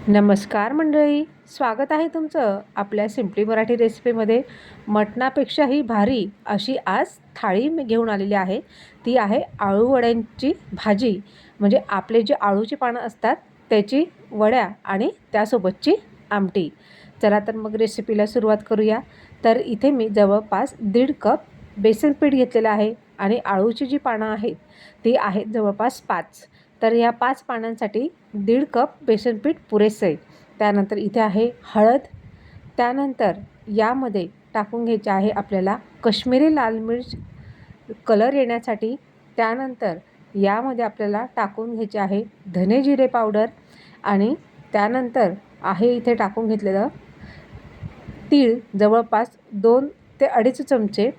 नमस्कार मंडळी, स्वागत आहे तुमचं आपल्या सिम्पली मराठी रेसिपीमध्ये. मटणापेक्षाही भारी अशी आज थाळी मी घेऊन आलेली आहे. ती आहे आळू वड्यांची भाजी, म्हणजे आपले जे आळूची पानं असतात त्याची वड्या आणि त्यासोबतची आमटी. चला तर मग रेसिपीला सुरुवात करूया. तर इथे मी जवळपास 1.5 कप बेसन पीठ घेतलेलं आहे आणि आळूची जी पानं आहेत ती आहेत जवळपास 5. तर या 5 पानांसाठी 1.5 कप बेसन पीठ पुरेसं आहे. त्यानंतर इथे आहे हळद. त्यानंतर यामध्ये टाकून घ्यायचे आहे आपल्याला कश्मीरी लाल मिर्च कलर येण्यासाठी. त्यानंतर यामध्ये आपल्याला टाकून घ्यायचे आहे धने जिरे पावडर आणि त्यानंतर आहे इथे टाकून घेतलेलं तीळ जवळपास 2 ते 2.5 चमचे.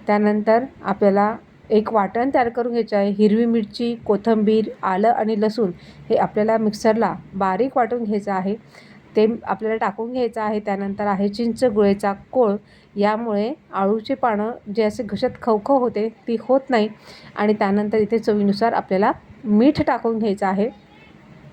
त्यानंतर आपल्याला एक वाटण तयार करून घ्यायचं आहे. हिरवी मिरची, कोथिंबीर, आलं आणि लसूण हे आपल्याला मिक्सरला बारीक वाटून घ्यायचं आहे, ते आपल्याला टाकून घ्यायचं आहे. त्यानंतर आहे चिंच गुळेचा कोळ. यामुळे आळूचे पानं जे असे घशात खवखव होते ती होत नाही. आणि त्यानंतर इथे चवीनुसार आपल्याला मीठ टाकून घ्यायचं आहे.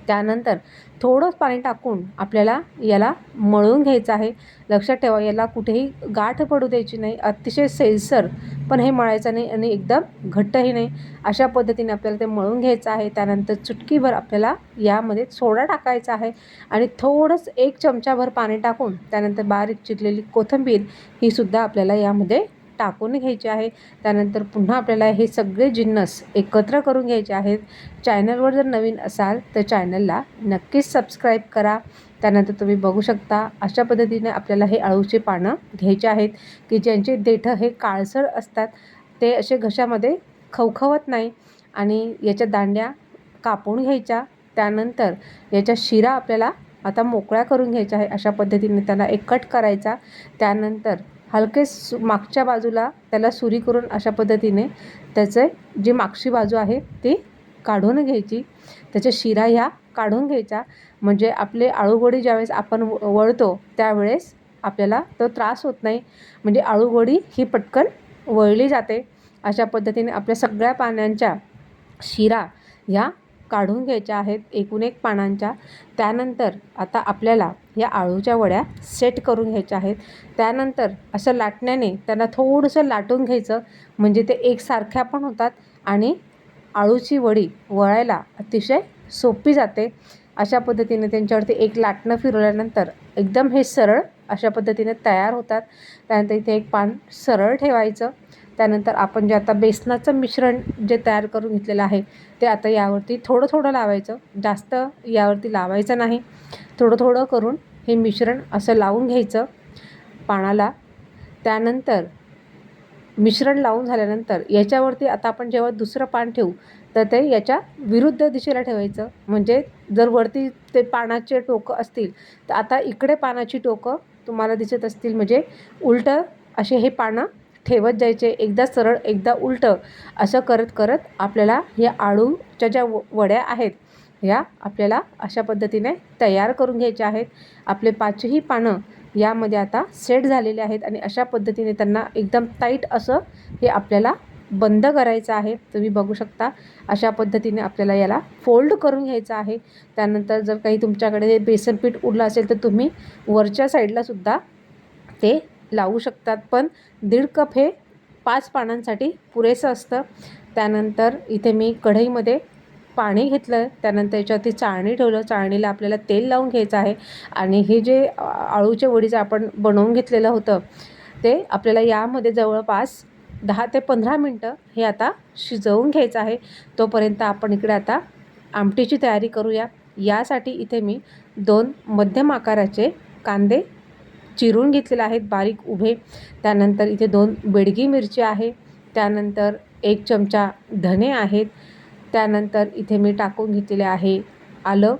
त्यानंतर थोडंच पाणी टाकून आपल्याला याला मळून घ्यायचं आहे. लक्षात ठेवा, याला कुठेही गाठ पडू द्यायची नाही. अतिशय सैलसर पण हे मळायचं नाही आणि एकदम घट्टही नाही. अशा पद्धतीने आपल्याला ते मळून घ्यायचं आहे. त्यानंतर चुटकीभर आपल्याला यामध्ये सोडा टाकायचा आहे आणि थोडंसं 1 चमचाभर पाणी टाकून त्यानंतर बारीक चिरलेली कोथिंबीर ही सुद्धा आपल्याला यामध्ये टाकून घ्यायची आहे. त्यानंतर पुन्हा आपल्याला हे सगळे जिन्नस एकत्र करून घ्यायचे आहेत. चॅनलवर जर नवीन असाल तर चॅनलला नक्कीच सबस्क्राईब करा. त्यानंतर तुम्ही बघू शकता अशा पद्धतीने आपल्याला हे आळूचे पानं घ्यायचे आहेत की ज्यांचे देठं हे काळसर असतात, ते असे घशामध्ये खवखवत नाही. आणि याच्या दांड्या कापून घ्यायच्या. त्यानंतर याच्या शिरा आपल्याला आता मोकळ्या करून घ्यायच्या आहे. अशा पद्धतीने त्याला एक कट करायचा. त्यानंतर हलके मागच्या बाजूला त्याला सुरी करून अशा पद्धतीने त्याचे जी मागची बाजू आहे ती काढून घ्यायची. त्याच्या शिरा ह्या काढून घ्यायच्या, म्हणजे आपले आळूवडी ज्यावेळेस आपण वळतो त्यावेळेस आपल्याला तो त्रास होत नाही, म्हणजे आळूवडी ही पटकन वळली जाते. अशा पद्धतीने आपल्या सगळ्या पानांच्या शिरा ह्या काढून घ्यायच्या आहेत, एकूण एक पानांच्या. त्यानंतर आता आपल्याला या आळूच्या वड्या सेट करून घ्यायच्या आहेत. त्यानंतर असं लाटण्याने त्यांना थोडंसं लाटून घ्यायचं, म्हणजे ते एकसारख्या पण होतात आणि आळूची वडी वळायला अतिशय सोपी जाते. अशा पद्धतीने त्यांच्यावरती एक लाटणं फिरवल्यानंतर एकदम हे सरळ अशा पद्धतीने तयार होतात. त्यानंतर इथे एक पान सरळ ठेवायचं. त्यानंतर आपण जे आता बेसनाचं मिश्रण जे तयार करून घेतलेलं आहे ते आता यावरती थोडं थोडं लावायचं, जास्त यावरती लावायचं नाही. थोडं थोडं करून हे मिश्रण असं लावून घ्यायचं पानाला. त्यानंतर मिश्रण लावून झाल्यानंतर याच्यावरती आता आपण जेव्हा दुसरं पान ठेवू तर ते याच्या विरुद्ध दिशेला ठेवायचं. म्हणजे जर वरती ते पानाचे टोकं असतील तर आता इकडे पानाची टोकं तुम्हाला दिसत असतील, म्हणजे उलटं असे हे पानं ठेवत जायचे. एकदा सरळ एकदा उलटं असं करत करत आपल्याला या आळूच्या ज्या वड्या आहेत ह्या आपल्याला अशा पद्धतीने तयार करून घ्यायच्या आहेत. आपले 5ही पानं यामध्ये आता सेट झालेले आहेत आणि अशा पद्धतीने त्यांना एकदम टाईट असं हे आपल्याला बंद करायचं आहे. तुम्ही बघू शकता अशा पद्धतीने आपल्याला याला फोल्ड करून घ्यायचं आहे. त्यानंतर जर काही तुमच्याकडे हे बेसन पीठ उरलं असेल तर तुम्ही वरच्या साईडला सुद्धा ते लावू शकतात, पण 1.5 कप हे 5 पानांसाठी पुरेसं असतं. त्यानंतर इथे मी कढईमध्ये पाणी घेतलं. त्यानंतर याच्यावरती चाळणी ठेवलं. चाळणीला आपल्याला तेल लावून घ्यायचं आहे आणि हे जे आळूच्या वडीचं आपण बनवून घेतलेलं होतं ते आपल्याला यामध्ये जवळपास 10 ते 15 मिनटं हे आता शिजवून घ्यायचं आहे. तोपर्यंत आपण इकडे आता आमटीची तयारी करूया. यासाठी इथे मी 2 मध्यम आकाराचे कांदे चिरून घेतलेले आहेत बारीक उभे. त्यानंतर इथे 2 बेडगी मिरची आहे. त्यानंतर 1 चमचा धने आहेत. त्यानंतर इथे मी टाकून घेतलेले आहे आलं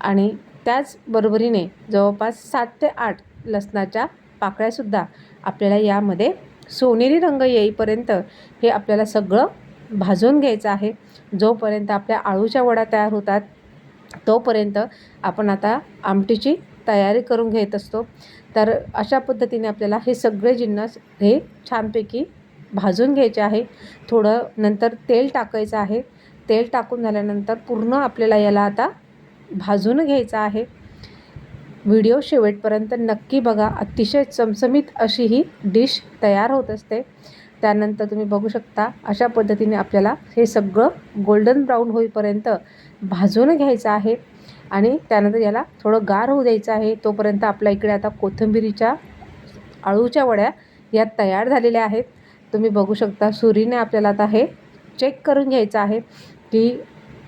आणि त्याचबरोबरीने जवळपास 7 ते 8 लसणाच्या पाकळ्यासुद्धा आपल्याला यामध्ये सोनेरी रंग येईपर्यंत हे आपल्याला सगळं भाजून घ्यायचं आहे. जोपर्यंत आपल्या आळूच्या वड्या तयार होतात तोपर्यंत आपण आता आमटीची तयारी करून घेत असतो. तर अशा पद्धतीने आपल्याला हे सगळे जिन्नस हे छानपैकी भाजून घ्यायचे आहे. थोडं नंतर तेल टाकायचं आहे. तेल टाकून झाल्यानंतर पूर्ण आपल्याला याला आता भाजून घ्यायचं आहे. व्हिडिओ शेवटपर्यंत नक्की बघा. अतिशय चमचमीत अशी ही डिश तयार होत असते. त्यानंतर तुम्ही बघू शकता अशा पद्धतीने आपल्याला हे सगळं गोल्डन ब्राऊन होईपर्यंत भाजून घ्यायचं आहे आणि त्यानंतर याला थोडं गार होऊ द्यायचं आहे. तोपर्यंत आपल्या इकडे आता कोथिंबिरीच्या अळूच्या वड्या या तयार झालेल्या आहेत. तुम्ही बघू शकता सुरीने आपल्याला आता हे चेक करून घ्यायचं आहे की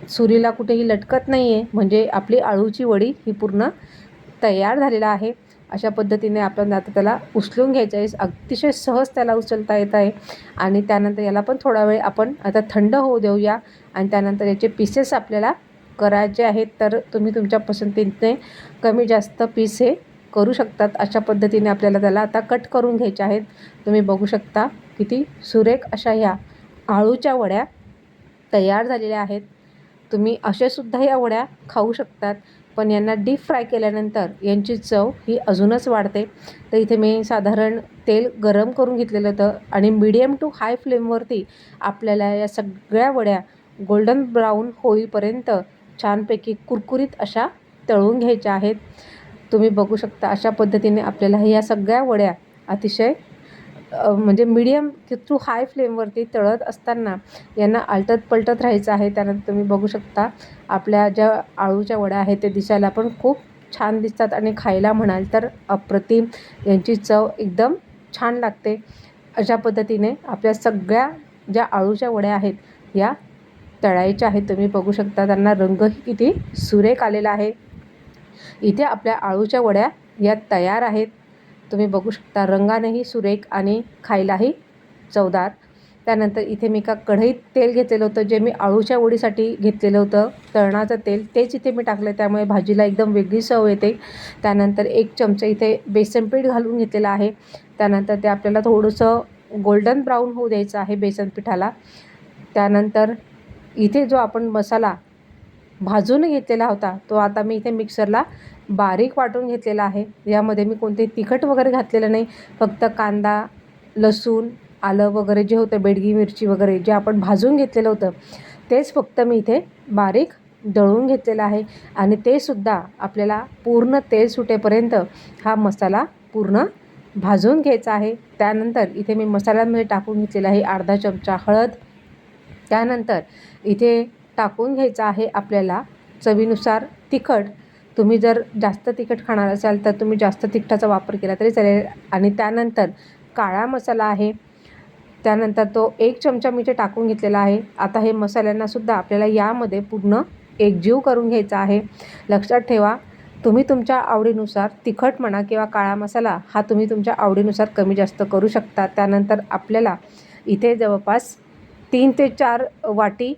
सुरीला कुठेही लटकत नाही आहे, म्हणजे आपली अळूची वडी ही पूर्ण तयार झालेला आहे. अशा पद्धतीने आपण आता त्याला उचलून घ्यायचं आहे. अतिशय सहज त्याला उचलता येत आहे आणि त्यानंतर याला पण थोडा वेळ आपण आता थंड होऊ देऊया आणि त्यानंतर याचे पीसेस आपल्याला करायचे आहेत. तर तुम्ही तुमच्या पसंतीने कमी जास्त पीस हे करू शकतात. अशा पद्धतीने आपल्याला त्याला आता कट करून घ्यायचे आहेत. तुम्ही बघू शकता किती सुरेख अशा ह्या आळूच्या वड्या तयार झालेल्या आहेत. तुम्ही असेसुद्धा या वड्या खाऊ शकतात, पण यांना डीप फ्राय केल्यानंतर यांची चव ही अजूनच वाढते. तर इथे मी साधारण तेल गरम करून घेतलेलं होतं आणि मीडियम टू हाय फ्लेमवरती आपल्याला या सगळ्या वड्या गोल्डन ब्राऊन होईपर्यंत छानपैकी कुरकुरीत अशा तळून घ्यायच्या आहेत. तुम्ही बघू शकता अशा पद्धतीने आपल्याला या सगळ्या वड्या अतिशय म्हणजे मीडियम टू हाय फ्लेमवरती तळत असताना यांना आलटत पलटत राहायचं आहे. त्यानंतर तुम्ही बघू शकता आपल्या ज्या आळूच्या वड्या आहेत ते दिसायला पण खूप छान दिसतात आणि खायला म्हणाल तर अप्रतिम, यांची चव एकदम छान लागते. अशा पद्धतीने आपल्या सगळ्या ज्या आळूच्या वड्या आहेत या तळायच्या आहेत. तुम्ही बघू शकता त्यांना रंगही किती सुरेख आलेला आहे. इथे आपल्या आळूच्या वड्या या तयार आहेत. तुम्ही बघू शकता रंगानेही सुरेख आणि खायलाही चवदार. त्यानंतर इथे मी एका कढईत तेल घेतलेलं होतं, जे मी आळूच्या वडीसाठी घेतलेलं होतं तळणाचं तेल, तेच इथे मी टाकलं. त्यामुळे भाजीला एकदम वेगळी चव येते. त्यानंतर 1 चमचा इथे बेसन पीठ घालून घेतलेलं आहे. त्यानंतर ते आपल्याला थोडंसं गोल्डन ब्राऊन होऊ द्यायचं आहे बेसन पिठाला. त्यानंतर इथे जो आपण मसाला भाजून घेतलेला होता तो आता मी इथे मिक्सरला बारीक वाटून घेतलेला आहे. यामध्ये मी कोणते तिखट वगैरे घातलेलं नाही. फक्त कांदा, लसूण, आलं वगैरे जे होतं, बेडगी मिरची वगैरे जे आपण भाजून घेतलेलं होतं तेच फक्त मी इथे बारीक दळून घेतलेलं आहे आणि ते सुद्धा आपल्याला पूर्ण तेल सुटेपर्यंत हा मसाला पूर्ण भाजून घ्यायचा आहे. त्यानंतर इथे मी मसाल्यांमध्ये टाकून घेतलेला आहे अर्धा चमचा हळद. त्यानंतर इथे टाकून घ्यायचं आहे आपल्याला चवीनुसार तिखट. तुम्ही जर जास्त तिखट खाणार असाल तर तुम्ही जास्त तिखटाचा वापर केला तरी चालेल. आणि त्यानंतर काळा मसाला आहे, त्यानंतर तो 1 चमचा मी इथे टाकून घेतलेला आहे. आता हे मसाल्यांनासुद्धा आपल्याला यामध्ये पूर्ण एकजीव करून घ्यायचा आहे. लक्षात ठेवा तुम्ही तुमच्या आवडीनुसार तिखट म्हणा किंवा काळा मसाला हा तुम्ही तुमच्या आवडीनुसार कमी जास्त करू शकता. त्यानंतर आपल्याला इथे जवळपास 3 ते 4 वाटी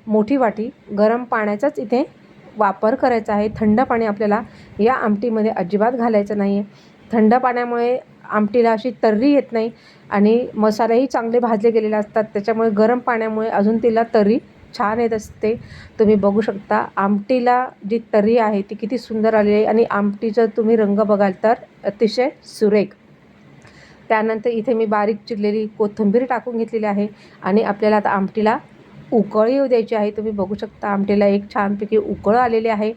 मोठी वाटी गरम पाण्याचाच इथे वापर करायचा आहे. थंड पाणी आपल्याला या आमटीमध्ये अजिबात घालायचं नाही आहे. थंड पाण्यामुळे आमटीला अशी तर्री येत नाही आणि मसालेही चांगले भाजले गेलेले असतात. त्याच्यामुळे गरम पाण्यामुळे अजून तिला तर्री छान येत असते. तुम्ही बघू शकता आमटीला जी तर्री आहे ती किती सुंदर आली आहे आणि आमटीचा तुम्ही रंग बघाल तर अतिशय सुरेख. त्यानंतर इथे मी बारीक चिरलेली कोथिंबीर टाकून घेतलेली आहे आणि आपल्याला आता आमटीला उकळ येऊ द्यायची आहे. तुम्ही बघू शकता आमटीला एक छानपैकी उकळ आलेली आहे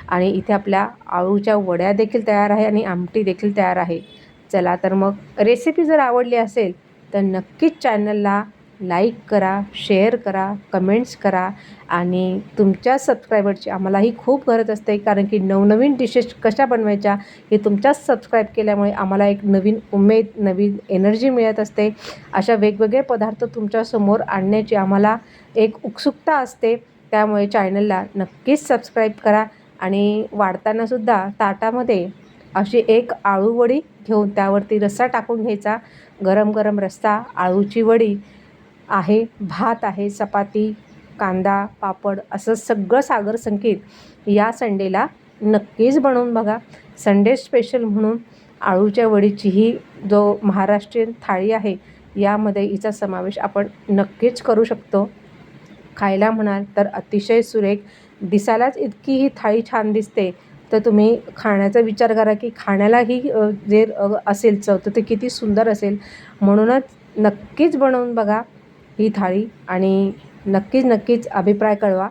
आणि इथे आपल्या आळूच्या वड्या देखील तयार आहे आणि आमटी देखील तयार आहे. चला तर मग रेसिपी जर आवडली असेल तर नक्कीच चॅनलला लाईक करा, शेअर करा, कमेंट्स करा आणि तुमच्या सबस्क्रायबरची आम्हालाही खूप गरज असते, कारण की नवनवीन डिशेस कशा बनवायच्या हे तुमच्याच सबस्क्राईब केल्यामुळे आम्हाला एक नवीन उमेद, नवीन एनर्जी मिळत असते. अशा वेगवेगळे पदार्थ तुमच्यासमोर आणण्याची आम्हाला एक उत्सुकता असते. त्यामुळे चॅनलला नक्कीच सबस्क्राईब करा आणि वाढतानासुद्धा ताटामध्ये अशी एक आळू वडी घेऊन त्यावरती रस्सा टाकून घ्यायचा. गरम गरम रस्सा, आळूची वडी आहे, भात आहे, चपाती, कांदा, पापड असं सगळं सागर संकेत या संडेला नक्कीच बनवून बघा. संडे स्पेशल म्हणून आळूच्या वडीची ही जो महाराष्ट्रीयन थाळी आहे यामध्ये हिचा समावेश आपण नक्कीच करू शकतो. खायला म्हणाल तर अतिशय सुरेख, दिसायलाच इतकी ही थाळी छान दिसते तर तुम्ही खाण्याचा विचार करा की खाण्यालाही जे असेल चव तर ते किती सुंदर असेल. म्हणूनच नक्कीच बनवून बघा ही थाळी आणि नक्कीच अभिप्राय कळवा.